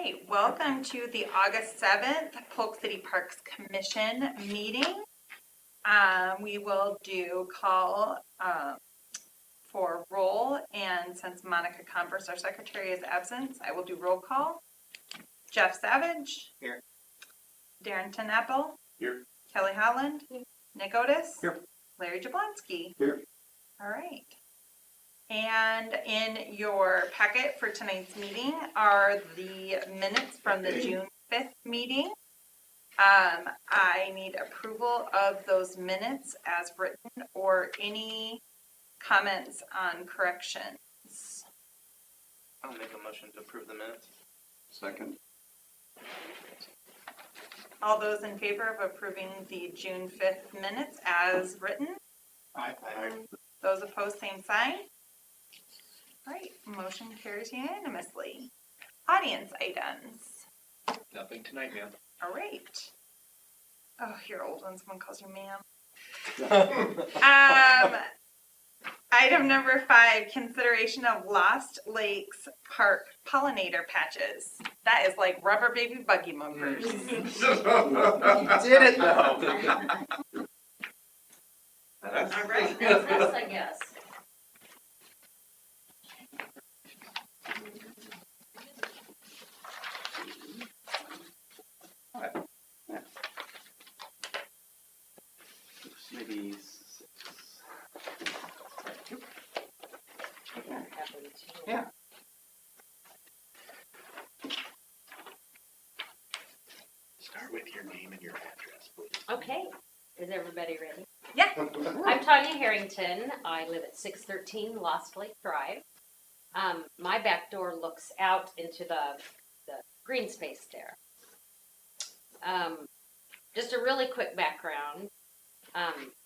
right, welcome to the August 7th Polk City Parks Commission meeting. We will do call for roll, and since Monica Converse, our secretary, is absent, I will do roll call. Jeff Savage. Here. Darren Tenapple. Here. Kelly Holland. Here. Nick Otis. Here. Larry Jablonski. Here. All right. And in your packet for tonight's meeting are the minutes from the June 5th meeting. I need approval of those minutes as written or any comments on corrections. I'll make a motion to approve the minutes. Second. All those in favor of approving the June 5th minutes as written? Aye. Those opposed, same sign. All right, motion carries unanimously. Audience items. Nothing tonight, ma'am. All right. Oh, you're old when someone calls you ma'am. Item number 5, consideration of Lost Lakes Park pollinator patches. That is like rubber baby buggy mumpers. Did it though? All right. That's nice, I guess. Maybe 6. Yeah. Start with your name and your address, please. Okay, is everybody ready? Yeah. I'm Tanya Harrington. I live at 613 Lost Lake Drive. My back door looks out into the green space there. Just a really quick background.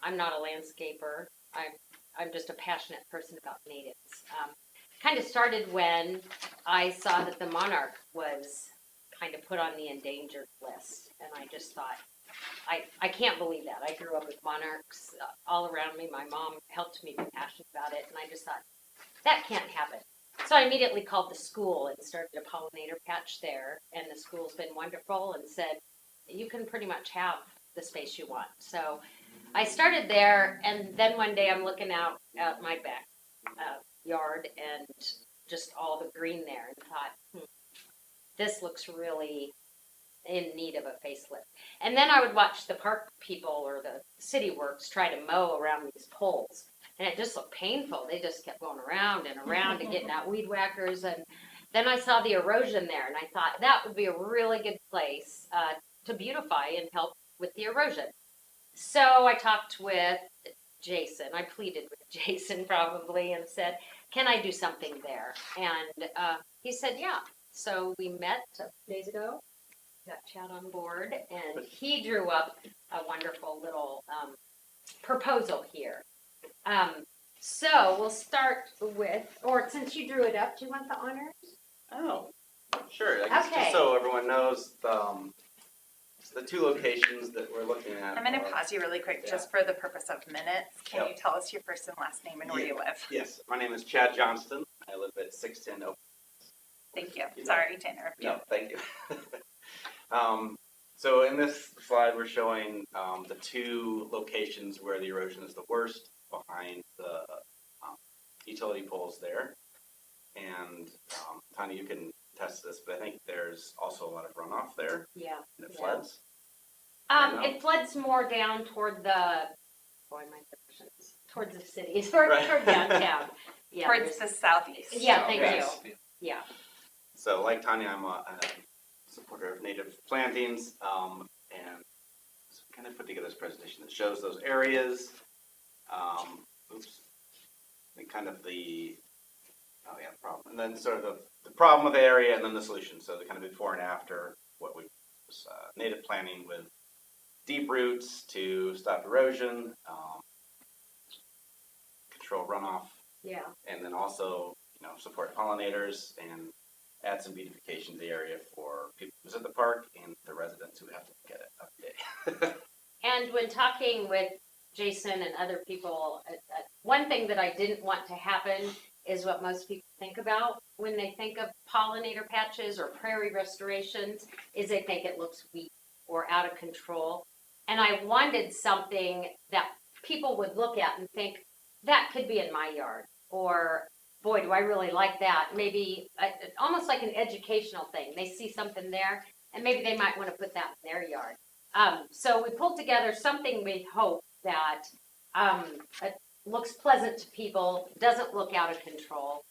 I'm not a landscaper. I'm just a passionate person about natives. Kind of started when I saw that the monarch was kind of put on the endangered list, and I just thought, I can't believe that. I grew up with monarchs all around me. My mom helped me be passionate about it, and I just thought, that can't happen. So I immediately called the school and started a pollinator patch there, and the school's been wonderful and said, you can pretty much have the space you want. So I started there, and then one day I'm looking out at my back yard and just all the green there, and thought, this looks really in need of a facelift. And then I would watch the park people or the city works try to mow around these poles, and it just looked painful. They just kept going around and around and getting out weed whackers. And then I saw the erosion there, and I thought that would be a really good place to beautify and help with the erosion. So I talked with Jason. I pleaded with Jason probably and said, can I do something there? And he said, yeah. So we met a few days ago, got Chad on board, and he drew up a wonderful little proposal here. So we'll start with, or since you drew it up, do you want the honors? Oh, sure. I guess Okay. just so everyone knows, the 2 locations that we're looking at. I'm going to pause you really quick just for the purpose of minutes. Can you tell us your first and last name and where you live? Yes, my name is Chad Johnston. I live at 610 Oak. Thank you. Sorry to interrupt you. No, thank you. So in this slide, we're showing the 2 locations where the erosion is the worst behind the utility poles there. And Tanya, you can test this, but I think there's also a lot of runoff there. Yeah. And it floods. It floods more down toward the, boy, my directions, towards the city, toward downtown. Yeah, Towards the southeast. Yeah, thank Yes. you. Yeah. So like Tanya, I'm a supporter of native plantings, and so kind of put together this presentation that shows those areas. And kind of the problem, and then sort of the problem with the area, and then the solution. So the kind of before and after what we native planting with deep roots to stop erosion, control runoff, Yeah. and then also support pollinators and add some beautification to the area for people who visit the park and the residents who have to get it every day. And when talking with Jason and other people, one thing that I didn't want to happen is what most people think about when they think of pollinator patches or prairie restorations, is they think it looks weak or out of control. And I wanted something that people would look at and think, that could be in my yard, or boy, do I really like that. Maybe almost like an educational thing. They see something there, and maybe they might want to put that in their yard. So we pulled together something we hope that it looks pleasant to people, doesn't look out of control.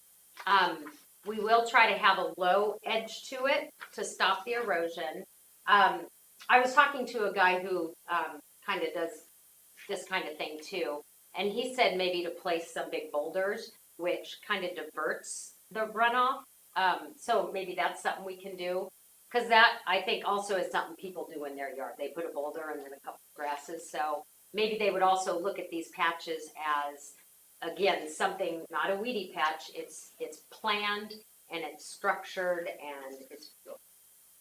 We will try to have a low edge to it to stop the erosion. I was talking to a guy who kind of does this kind of thing too, and he said maybe to place some big boulders, which kind of diverts the runoff. So maybe that's something we can do. Because that, I think, also is something people do in their yard. They put a boulder and then a couple of grasses. So maybe they would also look at these patches as, again, something, not a weedy patch. It's planned and it's structured and it's good.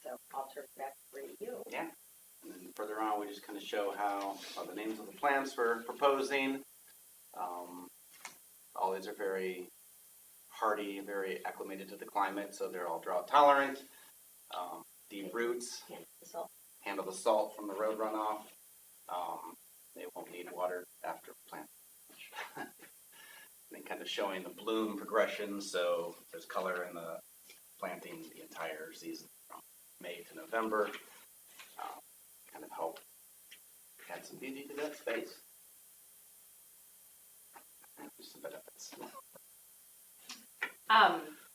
So I'll turn it back over to you. Yeah. And then further on, we just kind of show how the names of the plants we're proposing. All these are very hardy, very acclimated to the climate, so they're all drought tolerant. Deep roots, handle the salt from the road runoff. They won't need water after plant. And then kind of showing the bloom progression, so there's color in the planting the entire season from May to November. Kind of help add some beauty to that space. And just the benefits.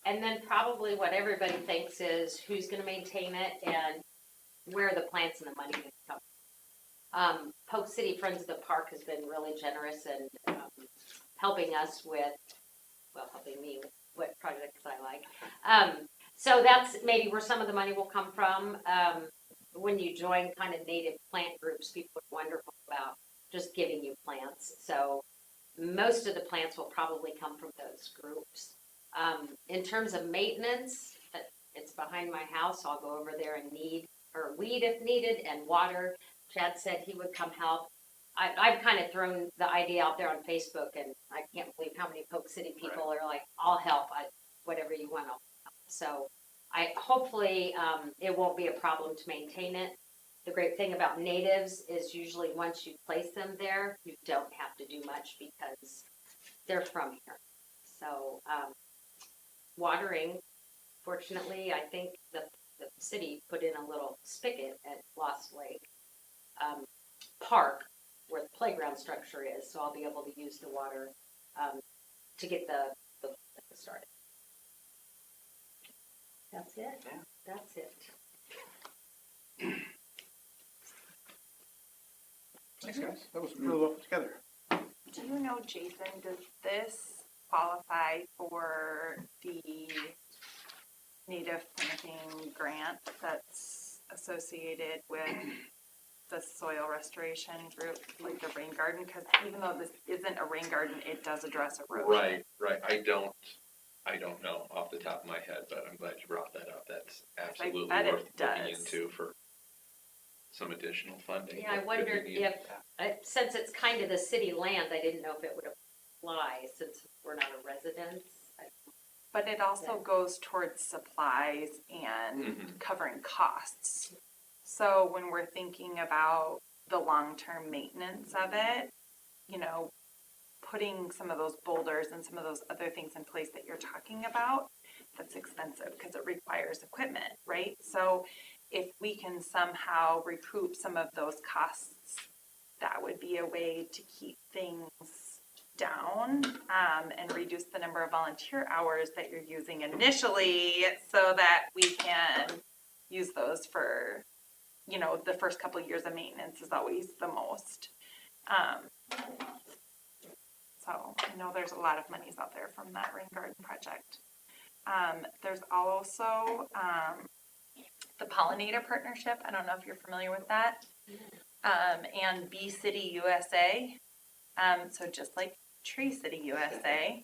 And then probably what everybody thinks is who's going to maintain it and where are the plants and the money going to come. Polk City Friends of the Park has been really generous in helping us with, well, helping me with what projects I like. So that's maybe where some of the money will come from. When you join kind of native plant groups, people are wonderful about just giving you plants. So most of the plants will probably come from those groups. In terms of maintenance, it's behind my house. I'll go over there and weed if needed and water. Chad said he would come help. I've kind of thrown the idea out there on Facebook, and I can't believe how many Polk City people are like, I'll help. Whatever you want, I'll help. So hopefully it won't be a problem to maintain it. The great thing about natives is usually once you place them there, you don't have to do much because they're from here. So watering, fortunately, I think the city put in a little spigot at Lost Lake Park where the playground structure is, so I'll be able to use the water to get the started. That's it. Yeah. That's it. Thanks, guys. That was really well put together. Do you know, Jason, does this qualify for the native planting grant that's associated with the soil restoration group, like the rain garden? Because even though this isn't a rain garden, it does address erosion. Right. I don't know off the top of my head, but I'm glad you brought that up. That's absolutely bet it worth looking does. into for some additional funding. Yeah, I that could be wondered needed. if, since it's kind of the city land, I didn't know if it would apply since we're not a residence. But it also Yeah. goes towards supplies and Mhm. covering costs. So when we're thinking about the long-term maintenance of it, you know, putting some of those boulders and some of those other things in place that you're talking about, that's expensive because it requires equipment, right? So if we can somehow recoup some of those costs, that would be a way to keep things down and reduce the number of volunteer hours that you're using initially so that we can use those for, you know, the first couple of years of maintenance is always the most. So I know there's a lot of monies out there from that rain garden project. There's also the pollinator partnership. I don't know if you're familiar with that. And Bee City USA. So just like Tree City USA,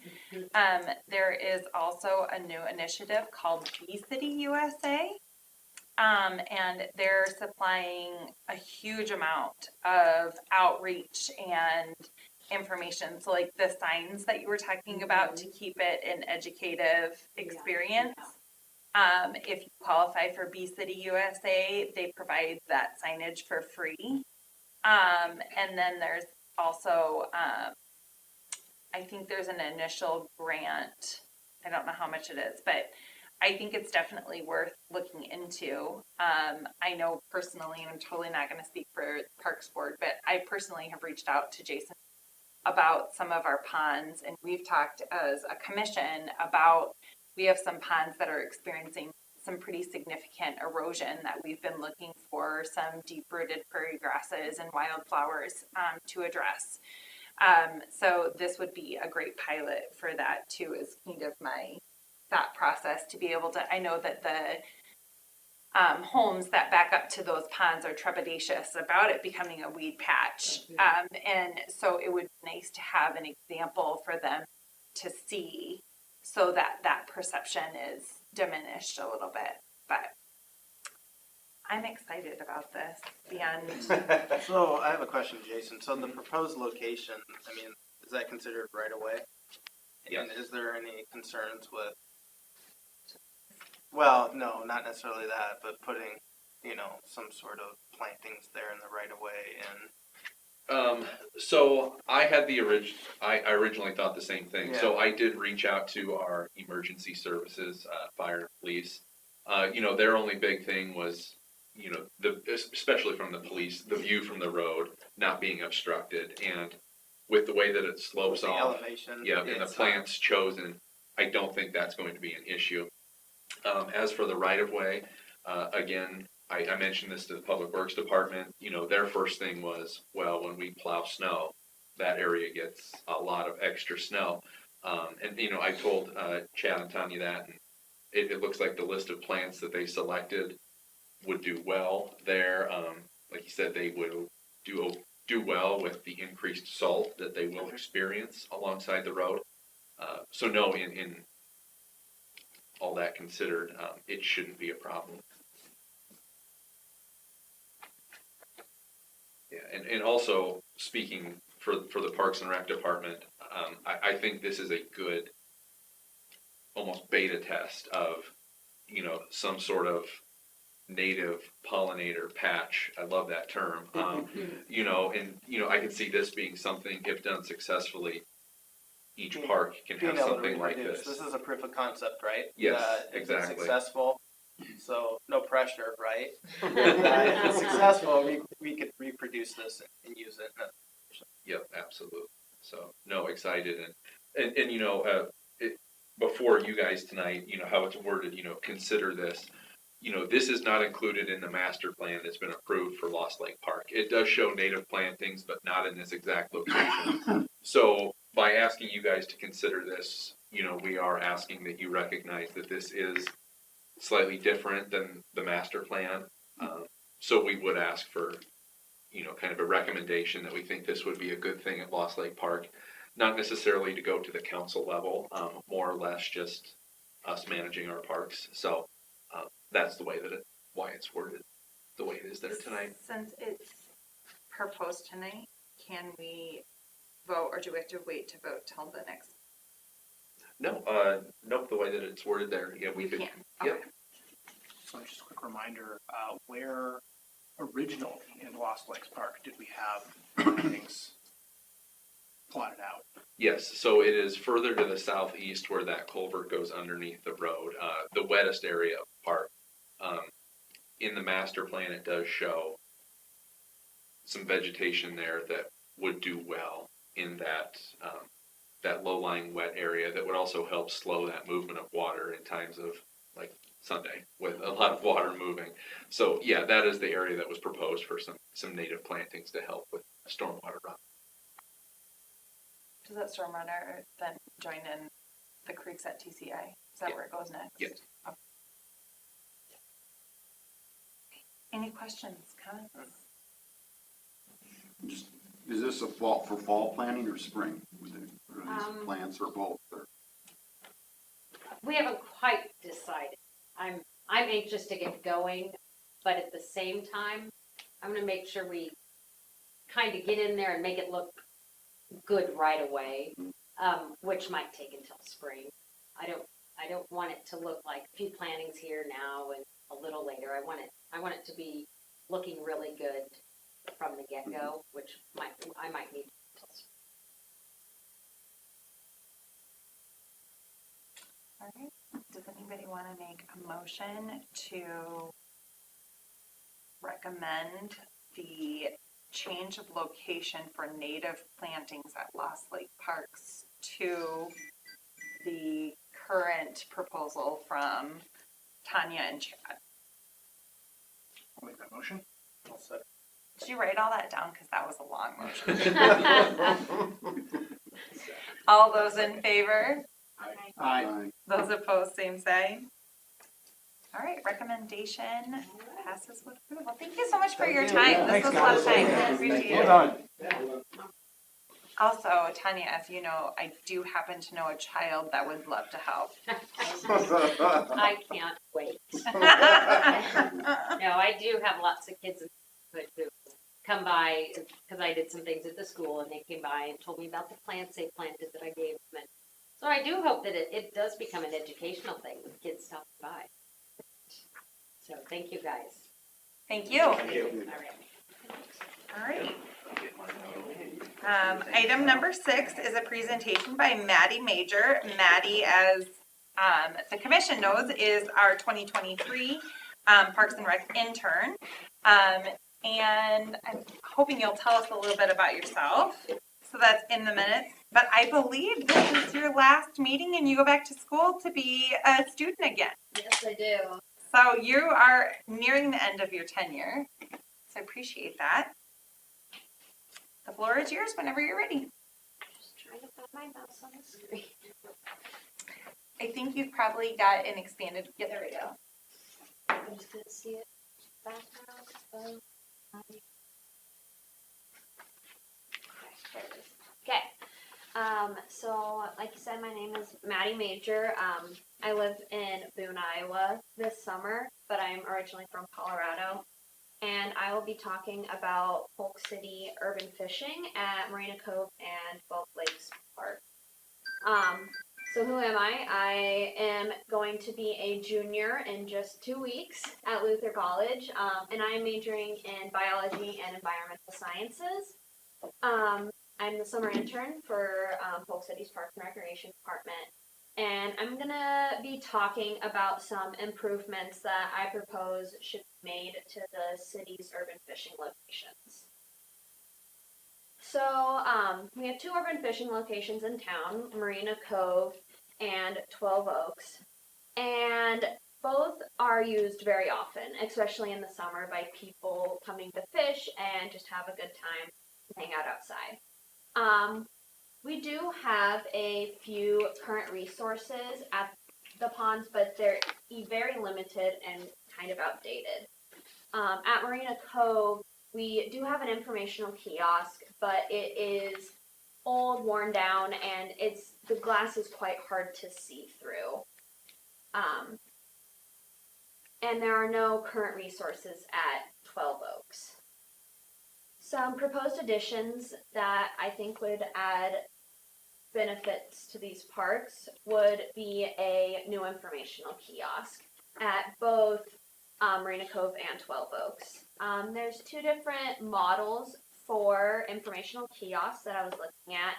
there is also a new initiative called Bee City USA. And they're supplying a huge amount of outreach and information. So like the signs that you were talking about to keep it an educative experience. If you qualify for Bee City USA, they provide that signage for free. And then there's also, I think there's an initial grant. I don't know how much it is, but I think it's definitely worth looking into. I know personally, and I'm totally not going to speak for Parks Board, but I personally have reached out to Jason about some of our ponds, and we've talked as a commission about, we have some ponds that are experiencing some pretty significant erosion that we've been looking for some deep-rooted prairie grasses and wildflowers to address. So this would be a great pilot for that too, is kind of my thought process to be able to, I know that the homes that back up to those ponds are trepidatious about it becoming a weed patch. And so it would be nice to have an example for them to see so that that perception is diminished a little bit. But I'm excited about this beyond. So I have a question, Jason. So the proposed location, I mean, is that considered right away? Yes. And is there any concerns with, well, no, not necessarily that, but putting, some sort of plantings there in the right of way and. So I had I originally thought the same thing. Yeah. So I did reach out to our emergency services, fire and police. Their only big thing was, especially from the police, the view from the road not being obstructed, and with the way that it slopes The off, elevation. yeah, and the it's plants chosen, I don't think that's going to be an issue. As for the right of way, again, I mentioned this to the Public Works Department. Their first thing was, well, when we plow snow, that area gets a lot of extra snow. And I told Chad and Tanya that, and it looks like the list of plants that they selected would do well there. Like you said, they would do well with the increased salt that they will experience alongside the road. So no, in all that considered, it shouldn't be a problem. Yeah, and also speaking for the Parks and Rec Department, I think this is a good, almost beta test of, some sort of native pollinator patch. I love that term. I could see this being something, if done successfully, each park can have something like this. This is a proof of concept, right? Yes, If exactly. it's successful, so no pressure, right? If it's successful, we could reproduce this and use it. Yep, absolutely. So, no, excited and before you guys tonight, how it's worded, consider this. This is not included in the master plan that's been approved for Lost Lake Park. It does show native plantings, but not in this exact location. So, by asking you guys to consider this, we are asking that you recognize that this is slightly different than the master plan. So we would ask for, kind of a recommendation that we think this would be a good thing at Lost Lake Park. Not necessarily to go to the council level, more or less just us managing our parks. So that's the way why it's worded the way it is there tonight. Since it's proposed tonight, can we vote, or do we have to wait to vote till the next? No, nope, the way that it's worded there, yeah, we could. Can. Yep. Okay. So just a quick reminder, where originally in Lost Lakes Park did we have plantings plotted out? Yes, so it is further to the southeast where that culvert goes underneath the road, the wettest area of the park. In the master plan, it does show some vegetation there that would do well in that low-lying wet area that would also help slow that movement of water in times of like Sunday with a lot of water moving. So yeah, that is the area that was proposed for some native plantings to help with stormwater run. Does that stormwater then join in the creeks at TCI? Is that where it goes next? Yes. Okay. Any questions, comments? Is this a fall planting or spring? Are these plants or both? Or? We haven't quite decided. I'm anxious to get going, but at the same time, I'm going to make sure we kind of get in there and make it look good right away, which might take until spring. I don't want it to look like a few plantings here now and a little later. I want it to be looking really good from the get-go, which I might need until spring. All right. Does anybody want to make a motion to recommend the change of location for native plantings at Lost Lake Parks to the current proposal from Tanya and Chad? I'll make that motion. I'll second. Did you write all that down? Because that was a long motion. All those in favor? Aye. Those opposed, same sign. All right, recommendation passes with approval. Thank you so much for your time. This was a lot of time. Appreciate it. Also, Tanya, as you know, I do happen to know a child that would love to help. I can't wait. No, I do have lots of kids in the neighborhood who come by because I did some things at the school, and they came by and told me about the plants they planted that I gave them. And so I do hope that it does become an educational thing with kids stopping by. So thank you guys. Thank you. Thank you. All right. All right. Item number 6 is a presentation by Maddie Major. Maddie, as the commission knows, is our 2023 Parks and Rec intern. And I'm hoping you'll tell us a little bit about yourself. So that's in the minutes. But I believe this is your last meeting and you go back to school to be a student again. Yes, I do. So you are nearing the end of your tenure. So I appreciate that. The floor is yours whenever you're ready. Just trying to find my mouse on the screen. I think you've probably got an expanded, yeah, there we go. I just couldn't see it. Background. Okay. So like you said, my name is Maddie Major. I live in Boone, Iowa this summer, but I'm originally from Colorado. And I will be talking about Polk City urban fishing at Marina Cove and Polk Lakes Park. So who am I? I am going to be a junior in just 2 weeks at Luther College, and I am majoring in biology and environmental sciences. I'm the summer intern for Polk City's Park and Recreation Department, and I'm going to be talking about some improvements that I propose should be made to the city's urban fishing locations. So we have 2 urban fishing locations in town, Marina Cove and 12 Oaks, and both are used very often, especially in the summer, by people coming to fish and just have a good time and hang out outside. We do have a few current resources at the ponds, but they're very limited and kind of outdated. At Marina Cove, we do have an informational kiosk, but it is old, worn down, and the glass is quite hard to see through. And there are no current resources at 12 Oaks. Some proposed additions that I think would add benefits to these parks would be a new informational kiosk at both Marina Cove and 12 Oaks. There's 2 different models for informational kiosks that I was looking at.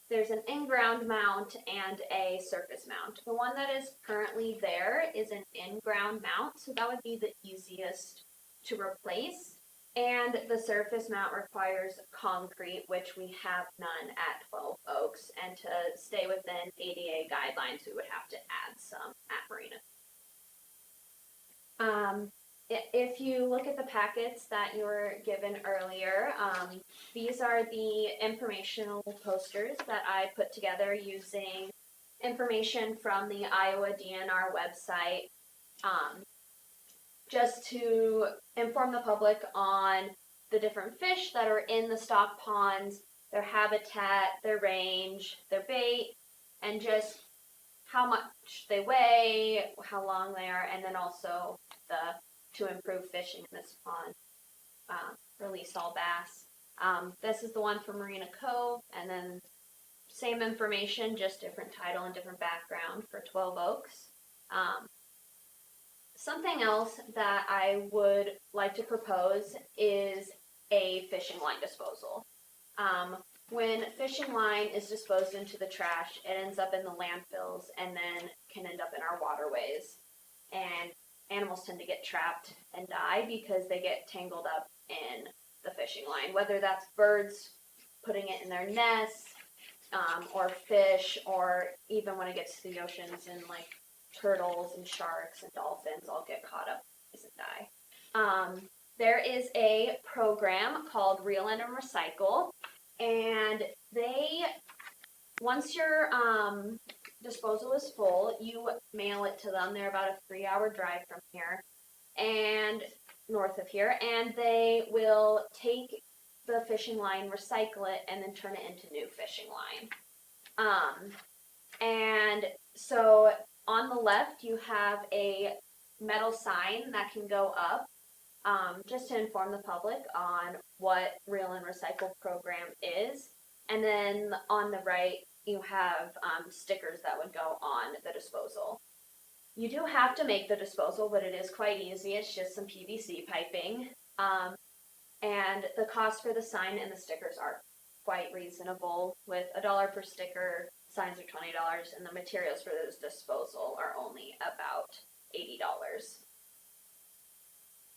There's an in-ground mount and a surface mount. The one that is currently there is an in-ground mount, so that would be the easiest to replace. And the surface mount requires concrete, which we have none at 12 Oaks. And to stay within ADA guidelines, we would have to add some at Marina. If you look at the packets that you were given earlier, these are the informational posters that I put together using information from the Iowa DNR website, just to inform the public on the different fish that are in the stock ponds, their habitat, their range, their bait, and just how much they weigh, how long they are, and then also to improve fishing in this pond, release all bass. This is the one for Marina Cove, and then same information, just different title and different background for 12 Oaks. Something else that I would like to propose is a fishing line disposal. When fishing line is disposed into the trash, it ends up in the landfills and then can end up in our waterways. And animals tend to get trapped and die because they get tangled up in the fishing line, whether that's birds putting it in their nests, or fish, or even when it gets to the oceans and like turtles and sharks and dolphins all get caught up and die. There is a program called Reel In and Recycle, and once your disposal is full, you mail it to them. They're about a 3-hour drive from here and north of here, and they will take the fishing line, recycle it, and then turn it into new fishing line. And so on the left, you have a metal sign that can go up, just to inform the public on what Reel and Recycle program is. And then on the right, you have stickers that would go on the disposal. You do have to make the disposal, but it is quite easy. It's just some PVC piping. And the cost for the sign and the stickers are quite reasonable, with $1 per sticker. Signs are $20, and the materials for this disposal are only about $80.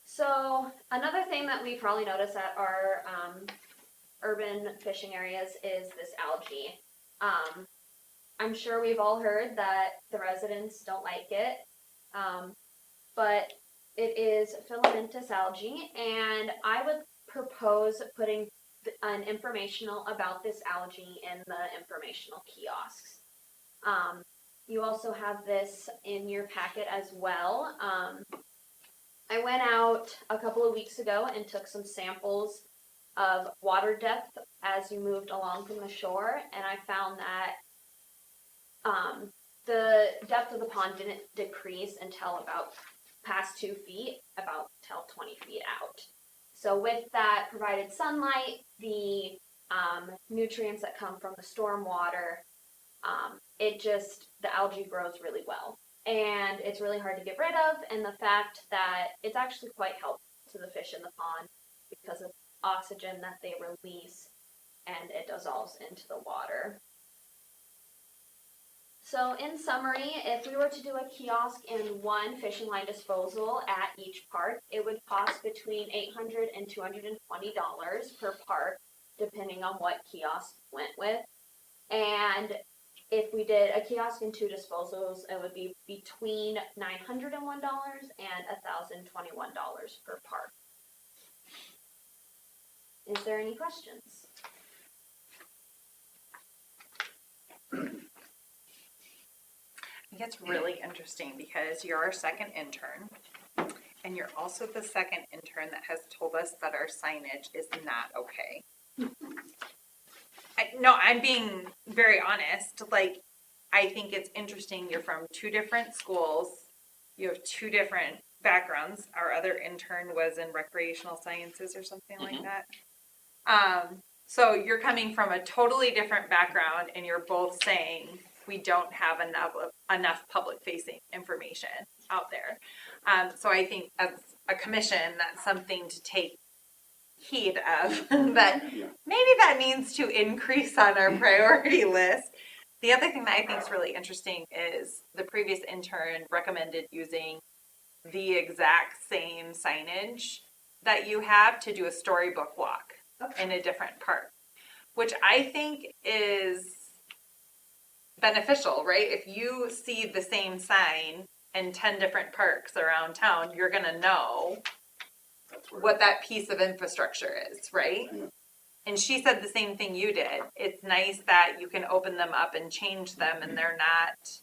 So another thing that we probably notice at our urban fishing areas is this algae. I'm sure we've all heard that the residents don't like it, but it is filamentous algae, and I would propose putting an informational about this algae in the informational kiosks. You also have this in your packet as well. I went out a couple of weeks ago and took some samples of water depth as you moved along from the shore, and I found that the depth of the pond didn't decrease until about past 2 feet, about till 20 feet out. So with that provided sunlight, the nutrients that come from the storm water, the algae grows really well. And it's really hard to get rid of, and the fact that it's actually quite helpful to the fish in the pond because of oxygen that they release, and it dissolves into the water. So in summary, if we were to do a kiosk and one fishing line disposal at each park, it would cost between $800 and $220 per park, depending on what kiosk went with. And if we did a kiosk and 2 disposals, it would be between $901 and $1,021 per park. Is there any questions? I think it's really interesting because you're our second intern, and you're also the second intern that has told us that our signage is not okay. No, I'm being very honest. Like, I think it's interesting. You're from 2 different schools. You have 2 different backgrounds. Our other intern was in recreational sciences or something like that. So you're coming from a totally different background, and you're both saying we don't have enough public-facing information out there. So I think as a commission, that's something to take heed of, that maybe that needs to increase on our priority list. The other thing that I think is really interesting is the previous intern recommended using the exact same signage that you have to do a storybook walk in a different park, which I think is beneficial, right? If you see the same sign in 10 different parks around town, you're going to know what that piece of infrastructure is, right? Yeah. And she said the same thing you did. It's nice that you can open them up and change them, and they're not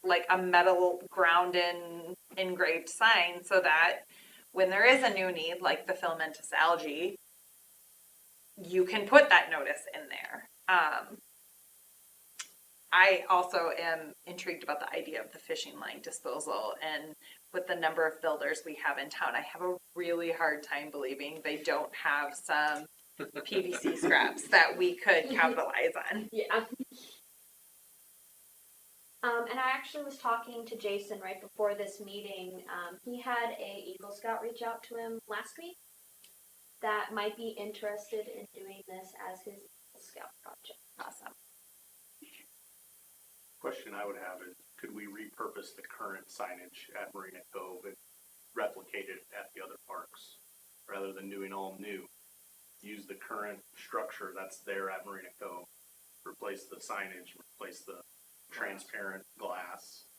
like a metal ground in engraved sign, so that when there is a new need, like the filamentous algae, you can put that notice in there. I also am intrigued about the idea of the fishing line disposal, and with the number of builders we have in town, I have a really hard time believing they don't have some PVC scraps that we could capitalize on. Yeah. And I actually was talking to Jason right before this meeting. He had a Eagle Scout reach out to him last week that might be interested in doing this as his Eagle Scout project. Awesome. Question I would have is, could we repurpose the current signage at Marina Cove and replicate it at the other parks? Rather than doing all new, use the current structure that's there at Marina Cove, replace the signage, replace the transparent glass.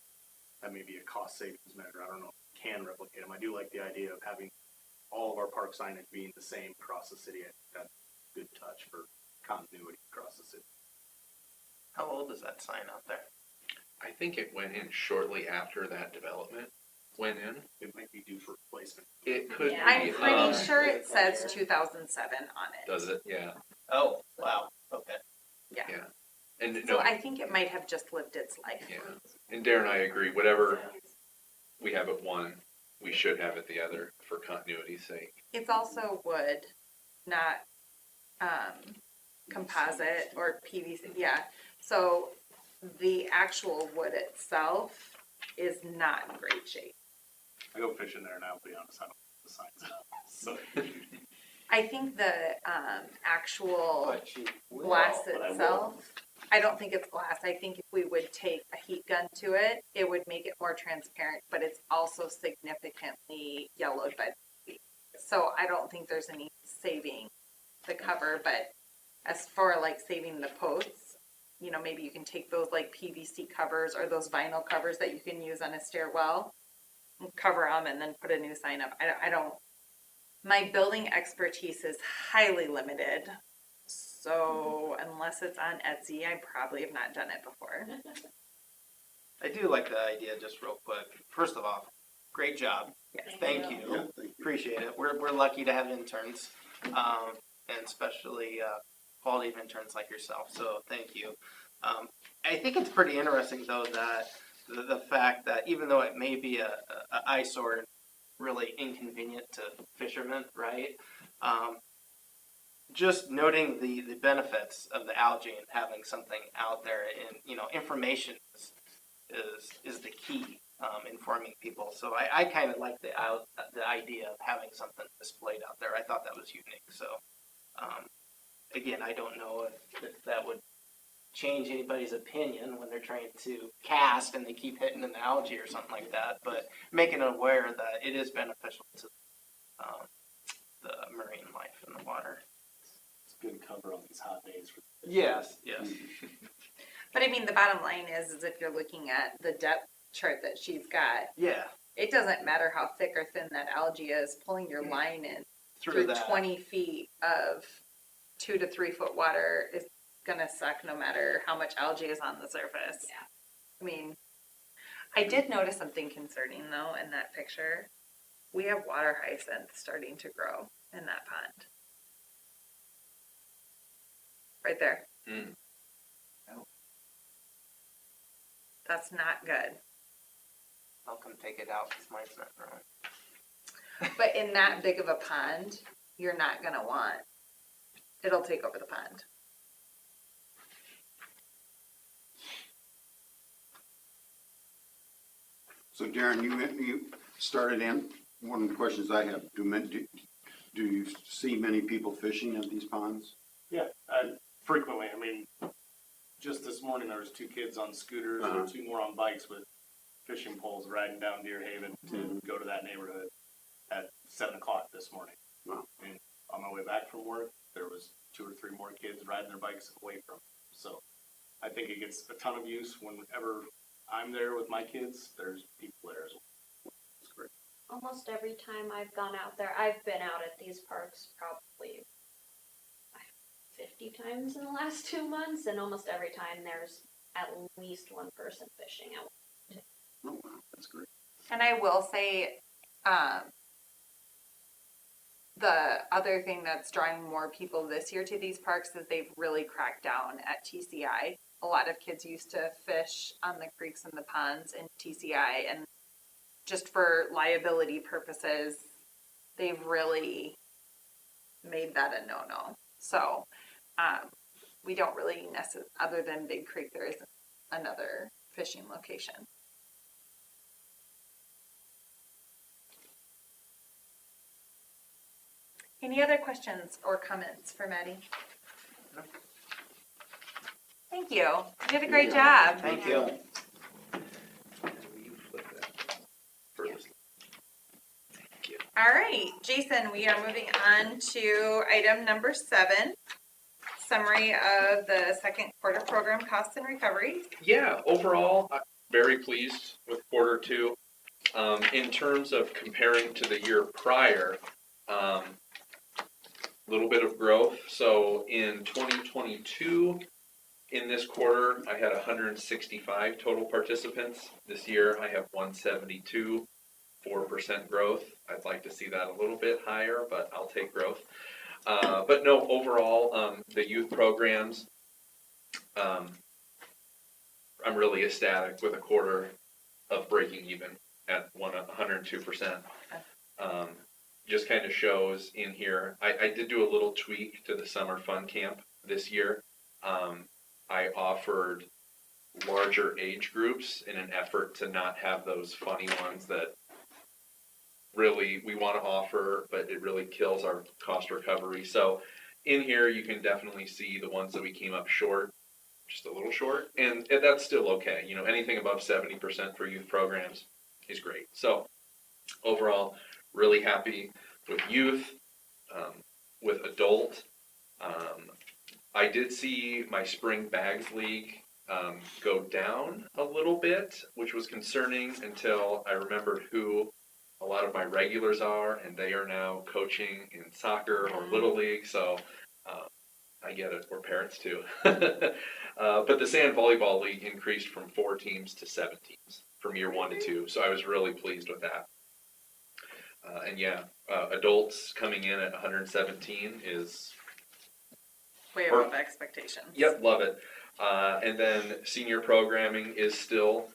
That may be a cost savings measure. I don't know if we can replicate them. I do like the idea of having all of our park signage being the same across the city. I think that's a good touch for continuity across the city. How old is that sign out there? I think it went in shortly after that development went in. It might be due for replacement. It could Yeah. be. I'm pretty sure it says 2007 on it. Does it? Yeah. Oh, wow, okay. Yeah. Yeah. And So no, I think it might have just lived its life. yeah. And Darren, I agree. Whatever we have at one, we should have at the other for continuity's sake. It's also wood, not composite or PVC. Yeah. So the actual wood itself is not in great shape. I go fishing there now, to be honest. I don't know the signs. So I think the actual But she will, glass but I itself, I don't think it's glass. I think if we would take a heat gun to it, it would make it more transparent, but it's also significantly yellowed by the heat. So I don't think there's any saving the cover, but as for like saving the posts, you know, maybe you can take those like PVC covers or those vinyl covers that you can use on a stairwell and cover them and then put a new sign up. I don't, my building expertise is highly limited. So unless it's on Etsy, I probably have not done it before. I do like the idea, just real quick. First of all, great job. Yes. Thank you. Yeah, thank you. Appreciate it. We're lucky to have interns, and especially quality of interns like yourself. So thank you. I think it's pretty interesting though that the fact that even though it may be a eyesore and really inconvenient to fishermen, right? Just noting the benefits of the algae and having something out there, and information is the key. Informing people. So I kind of like the idea of having something displayed out there. I thought that was unique. So again, I don't know if that would change anybody's opinion when they're trying to cast and they keep hitting an algae or something like that, but making it aware that it is beneficial to the marine life in the water. it's good cover on these hot days. Yes. But I mean, the bottom line is if you're looking at the depth chart that she's got, Yeah. it doesn't matter how thick or thin that algae is, pulling your line in Through through that. 20 feet of 2 to 3 foot water is gonna suck no matter how much algae is on the surface. Yeah. I mean, I did notice something concerning though in that picture. We have water hyacinths starting to grow in that pond. Right there. Mm. That's not good. I'll come take it out because mine's not growing. But in that big of a pond, you're not gonna want, it'll take over the pond. So Darren, you started in, one of the questions I have, do you see many people fishing at these ponds? Yeah, frequently. I mean, just this morning there was 2 kids on scooters and 2 more on bikes with fishing poles riding down Deer Haven to go to that neighborhood at 7 o'clock this morning. Wow. And on my way back from work, there was 2 or 3 more kids riding their bikes away from them. So I think it gets a ton of use whenever I'm there with my kids. There's people there as well. It's great. Almost every time I've gone out there, I've been out at these parks probably 50 times in the last 2 months, and almost every time there's at least one person fishing. Oh, wow, that's great. And I will say, the other thing that's drawing more people this year to these parks is they've really cracked down at TCI. A lot of kids used to fish on the creeks and the ponds in TCI, and just for liability purposes, they've really made that a no-no. So, we don't really other than Big Creek, there isn't another fishing location. Any other questions or comments for Maddie? Thank you. You did a great job. Thank you. All right, Jason, we are moving on to item number 7, summary of the second quarter program costs and recoveries. Yeah, overall, I'm very pleased with quarter 2. In terms of comparing to the year prior, little bit of growth. So in 2022, in this quarter, I had 165 total participants. This year, I have 172, 4% growth. I'd like to see that a little bit higher, but I'll take growth. But no, overall, the youth programs, I'm really ecstatic with a quarter of breaking even at 102%. Just kind of shows in here. I did do a little tweak to the summer fun camp this year. I offered larger age groups in an effort to not have those funny ones that really we want to offer, but it really kills our cost recovery. So in here, you can definitely see the ones that we came up short, just a little short, and that's still okay. You know, anything above 70% for youth programs is great. So overall, really happy with youth, with adult. I did see my spring bags league go down a little bit, which was concerning until I remembered who a lot of my regulars are, and they are now coaching in soccer or little league. So I get it. We're parents too. But the sand volleyball league increased from 4 teams to 7 teams from year 1 to 2. So I was really pleased with that. And yeah, adults coming in at 117 is Way above expectations. Yep, love it. And then senior programming is still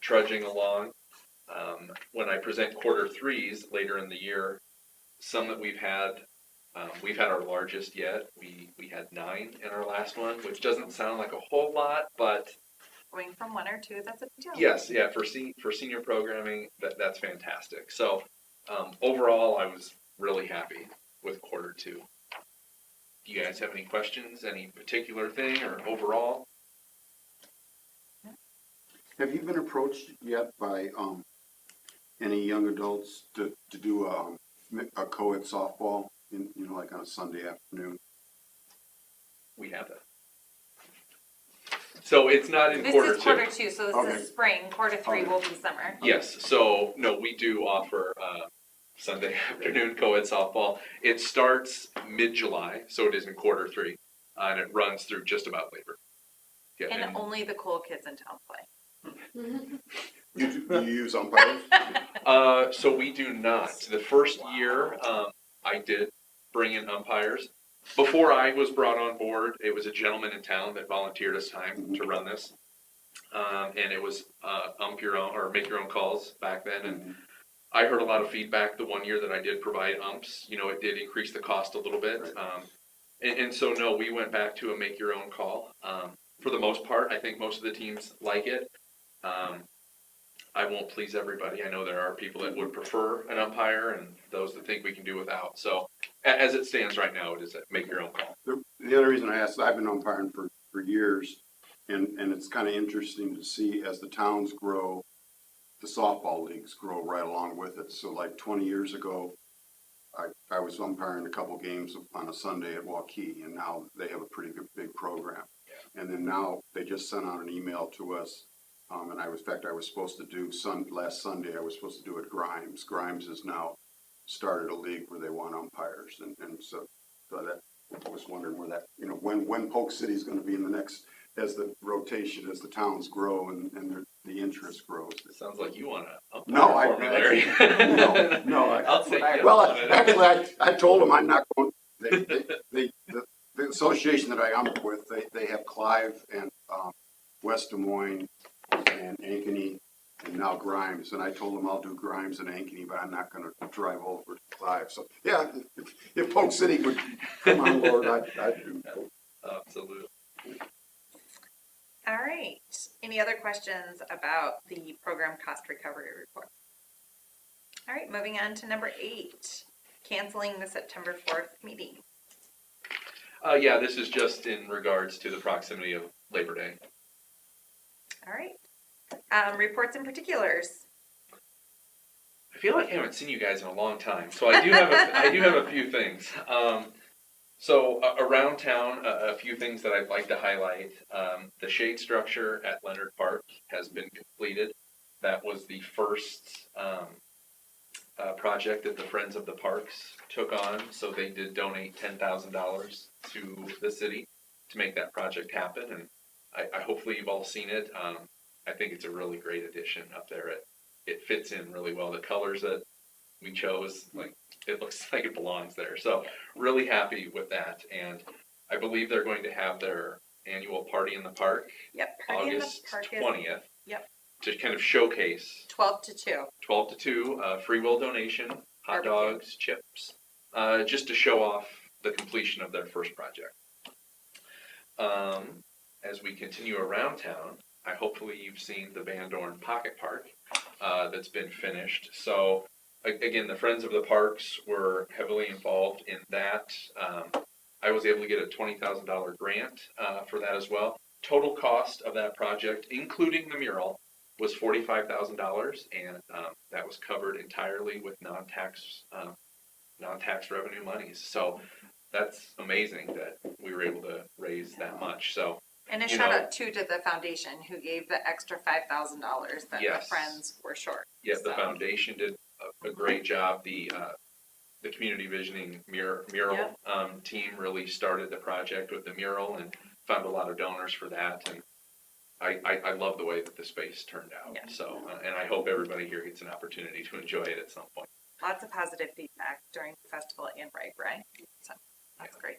trudging along. When I present quarter 3s later in the year, some that we've had our largest yet. We had 9 in our last one, which doesn't sound like a whole lot, but Going from 1 or 2, that's a big deal. yes, yeah, for senior programming, that's fantastic. So overall, I was really happy with quarter 2. Do you guys have any questions, any particular thing, or overall? Have you been approached yet by any young adults to do a co-ed softball in, you know, like on a Sunday afternoon? We have that. So it's not in This quarter 2. is quarter 2, so this Okay. is spring. Quarter 3 Okay. will be summer. Yes, so no, we do offer Sunday afternoon co-ed softball. It starts mid-July, so it is in quarter 3, and it runs through just about Labor. Yeah, And only the cool kids in town play. Do you use umpires? so we do not. The first year, I did bring in umpires. Before I was brought on board, it was a gentleman in town that volunteered his time to run this. And it was ump your own or make your own calls back then. And I heard a lot of feedback the one year that I did provide umps. You know, it did increase the cost a little bit. And so, no, we went back to a make your own call. For the most part, I think most of the teams like it. I won't please everybody. I know there are people that would prefer an umpire and those that think we can do without. So as it stands right now, it is a make your own call. The other reason I asked, I've been umpiring for years, and it's kind of interesting to see as the towns grow, the softball leagues grow right along with it. So like 20 years ago, I was umpiring a couple games on a Sunday at Waukee, and now they have a pretty good big program. And then now they just sent out an email to us, and in fact, I was supposed to do last Sunday, I was supposed to do it Grimes. Grimes has now started a league where they want umpires, and so that I was wondering where that, you know, when Polk City's going to be in the next, as the rotation, as the towns grow and the interest grows. It sounds like you want to umpire No, for me, Larry. I'll take you Well, up on it. actually, I told them I'm not going. The association that I ump with, they have Clive and West Des Moines and Ankeny and now Grimes, and I told them I'll do Grimes and Ankeny, but I'm not gonna drive over to Clive, so, yeah, if Polk City would come on board, I'd do. Absolutely. All right. Any other questions about the program cost recovery report? All right, moving on to number 8, canceling the September 4th meeting. Yeah, this is just in regards to the proximity of Labor Day. All right. Reports and particulars. I feel like I haven't seen you guys in a long time, so I do have a few things. Around town, a few things that I'd like to highlight. The shade structure at Leonard Park has been completed. That was the first project that the Friends of the Parks took on, so they did donate $10,000 to the city to make that project happen, and I hopefully you've all seen it. I think it's a really great addition up there. It fits in really well. The colors that we chose, like, it looks like it belongs there. So really happy with that, and I believe they're going to have their annual party in the park, Yep, party August in the park 20th. Yep. To kind of showcase 12 to 2. 12 to 2, free will donation, hot Barbecue. dogs, chips, just to show off the completion of their first project. As we continue around town, hopefully you've seen the Van Dorn Pocket Park that's been finished. So again, the Friends of the Parks were heavily involved in that. I was able to get a $20,000 grant for that as well. Total cost of that project, including the mural, was $45,000, and that was covered entirely with non-tax revenue monies. So that's amazing that we were able to raise that much. So, And a you shout know, out too to the foundation who gave the extra $5,000 that Yes. the Friends were short. yeah, the So, foundation did a great job. The community visioning mural team really started the project with the mural and found a lot of donors for that. And I love the way that the space turned out. Yeah. So, and I hope everybody here gets an opportunity to enjoy it at some point. Lots of positive feedback during the festival and right? So that's great.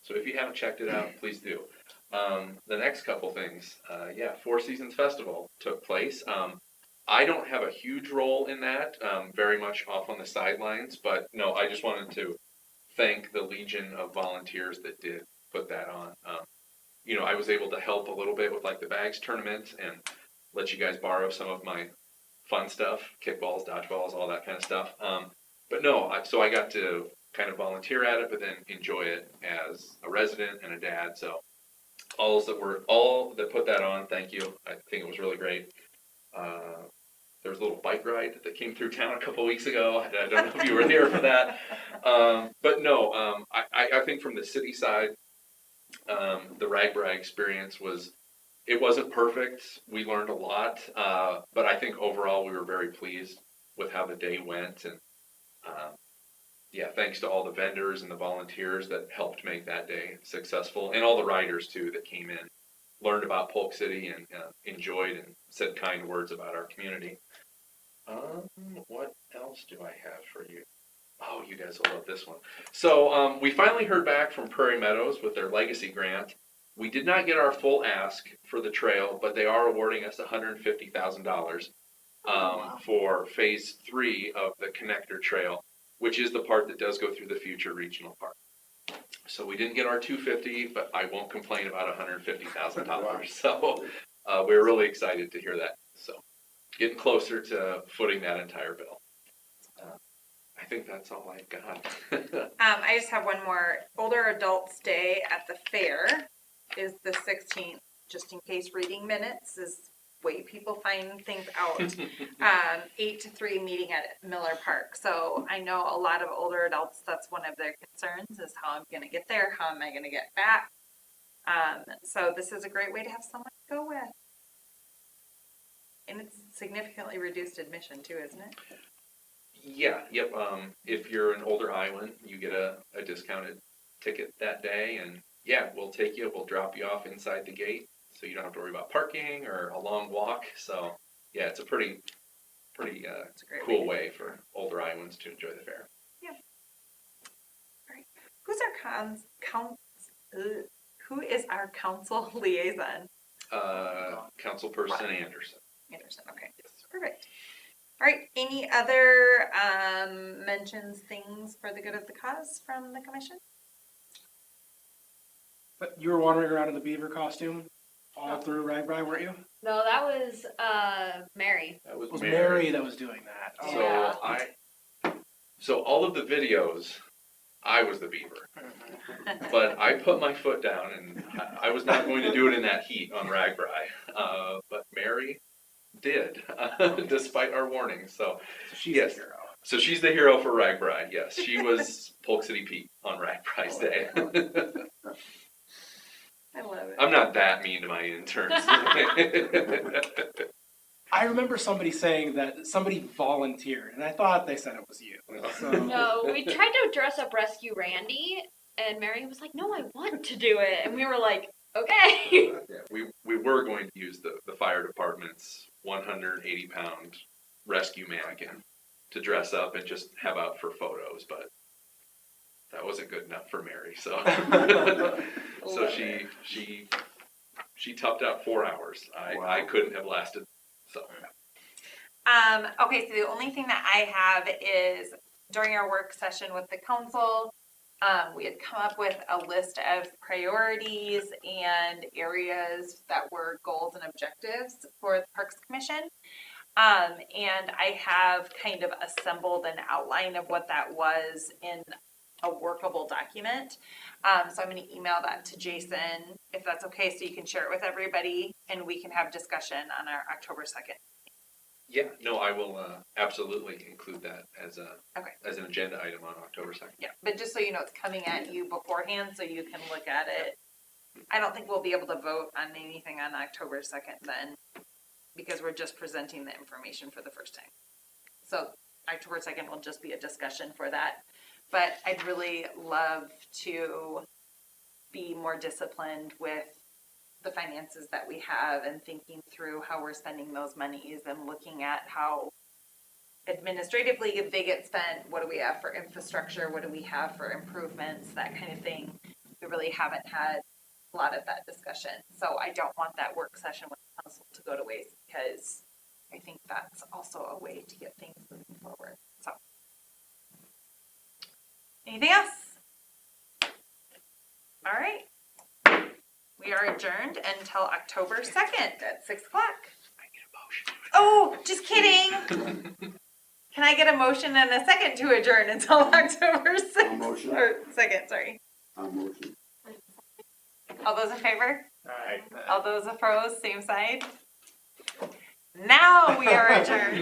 So if you haven't checked it out, please do. The next couple things, Four Seasons Festival took place. I don't have a huge role in that, very much off on the sidelines, but no, I just wanted to thank the legion of volunteers that did put that on. I was able to help a little bit with like the bags tournament and let you guys borrow some of my fun stuff, kickballs, dodgeballs, all that kind of stuff. But no, so I got to kind of volunteer at it, but then enjoy it as a resident and a dad. So all that put that on, thank you. I think it was really great. There was a little bike ride that came through town a couple weeks ago. I don't know if you were there for that. But no, I think from the city side, the RAGBRAI experience wasn't perfect. We learned a lot, but I think overall we were very pleased with how the day went. And thanks to all the vendors and the volunteers that helped make that day successful, and all the riders too that came in, learned about Polk City and enjoyed and said kind words about our community. What else do I have for you? Oh, you guys will love this one. So we finally heard back from Prairie Meadows with their legacy grant. We did not get our full ask for the trail, but they are awarding us $150,000 for phase 3 of the connector trail, which is the part that does go through the future regional park. So we didn't get our $250,000, but I won't complain about $150,000. So we're really excited to hear that. So getting closer to footing that entire bill. I think that's all I've got. I just have one more. Older Adults Day at the fair is the 16th, just in case reading minutes is way people find things out. 8 to 3 meeting at Miller Park. So I know a lot of older adults, that's one of their concerns is how I'm going to get there, how am I going to get back. So this is a great way to have someone to go with. And it's significantly reduced admission too, isn't it? Yep. If you're an older Iowan, you get a discounted ticket that day, and we'll take you. We'll drop you off inside the gate, so you don't have to worry about parking or a long walk. So it's a pretty It's a great cool way for older Iowans to enjoy the fair. Yeah. All right. Who is our council liaison? Councilperson Anderson. Anderson. Okay. Perfect. All right, any other mentions, things for the good of the cause from the commission? But you were wandering around in the beaver costume all through Ragbri, weren't you? No, that was Mary. That was It was Mary. Mary that was doing that. Oh. So Yeah. so all of the videos, I was the beaver, but I put my foot down, and I was not going to do it in that heat on Ragbri. But Mary did, despite our warnings. So So she's yes. the hero. So she's the hero for Ragbri. Yes, she was Polk City Pete on Ragbri's day. I love it. I'm not that mean to my interns. I remember somebody saying that somebody volunteered, and I thought they said it was you. So, No, we tried to dress up Rescue Randy, and Mary was like, "No, I want to do it," and we were like, "Okay." Yeah, we were going to use the fire department's 180-pound rescue mannequin to dress up and just have out for photos, but that wasn't good enough for Mary. So so Love she toughed out 4 hours. I couldn't have lasted. So Okay, so the only thing that I have is during our work session with the council, we had come up with a list of priorities and areas that were goals and objectives for the Parks Commission. And I have kind of assembled an outline of what that was in a workable document. So I'm going to email that to Jason, if that's okay, so you can share it with everybody and we can have discussion on our October 2nd. yeah, no, I will absolutely include that as Okay. as an agenda item on October 2nd. Yeah, but just so you know, it's coming at you beforehand so you can look at it. I don't think we'll be able to vote on anything on October 2nd then, because we're just presenting the information for the first time. So October 2nd will just be a discussion for that. But I'd really love to be more disciplined with the finances that we have and thinking through how we're spending those monies and looking at how administratively if they get spent, what do we have for infrastructure, what do we have for improvements, that kind of thing. We really haven't had a lot of that discussion. So I don't want that work session with the council to go to waste because I think that's also a way to get things moving forward. So anything else? All right. We are adjourned until October 2nd at 6 o'clock. I need a motion. Oh, just kidding. Can I get a motion and a second to adjourn until October 6th? motion. Or 2nd, sorry. Motion. All those in favor? All right. All those opposed, same side? Now we are adjourned.